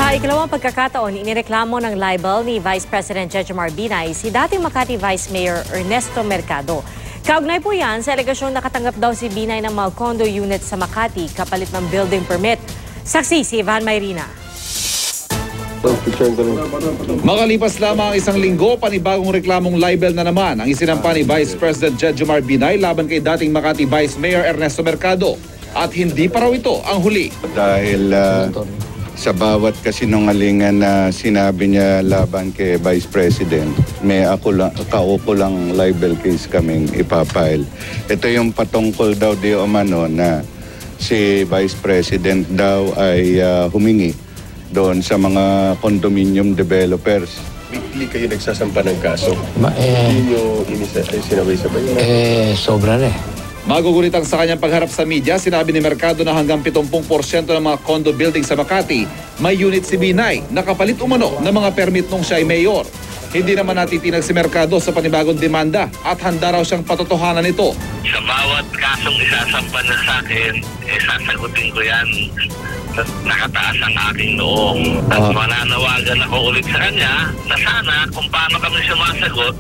Sa ikalawang pagkakataon, inireklamo ng libel ni Vice President Jejomar Binay si dating Makati Vice Mayor Ernesto Mercado. Kaugnay po yan sa alegasyong nakatanggap daw si Binay ng mga condo unit sa Makati kapalit ng building permit. Saksi si Ivan Mayrina. Makalipas lamang ang isang linggo, panibagong reklamong libel na naman ang isinampa ni Vice President Jejomar Binay laban kay dating Makati Vice Mayor Ernesto Mercado. At hindi pa raw ito ang huli. Dahil sa bawat kasinungalingan na sinabi niya laban kay Vice President, may kaukulang libel case kaming ipapile. Ito yung patungkol daw di umano na si Vice President daw ay humingi doon sa mga condominium developers. Weekly kayo nagsasampa ng kaso? Hindi nyo sinabay-sabay? Sobra na eh. Magugulitang sa kanyang pagharap sa media, sinabi ni Mercado na hanggang 70% ng mga condo building sa Makati may unit si Binay na kapalit umano ng mga permit nung siya ay mayor. Hindi naman natitinag si Mercado sa panibagong demanda at handa raw siyang patotohanan nito. Sa bawat kasong isasampan na sa akin, sasagutin ko yan. Nakataas ang aking noong. At mananawagan ako ulit sa kanya na sana kung paano kami sumasagot,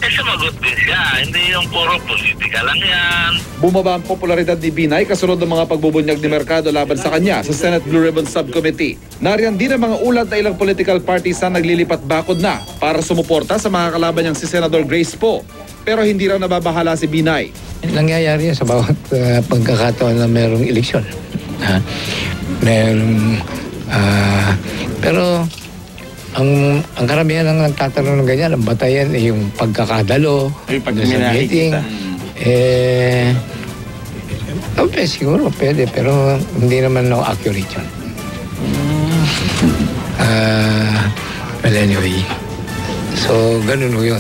sumagot din siya. Hindi yung puro politika lang yan. Bumaba ang popularidad ni Binay kasunod ng mga pagbubunyag ni Mercado laban sa kanya sa Senate Blue Ribbon Subcommittee. Nariyan din ang mga ulat na ilang political parties na naglilipat bakod na para sumuporta sa mga kalaban niyang si Senator Grace Poe. Pero hindi raw nababahala si Binay. Nangyayari yan sa bawat pagkakataon na mayroong eleksyon. Pero ang karamihan ng nagtatanong ng ganyan, ang batayan ay yung pagkakadalo, sa meeting. Siguro pwede, pero hindi naman accurate yun. Well, anyway. So, ganun yun.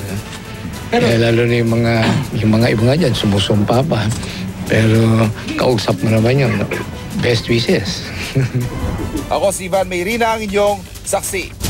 Lalo na yung mga iba nga dyan, sumusumpa pa. Pero kausap mo naman yun. Best wishes. Ako si Ivan Mayrina, ang inyong saksi.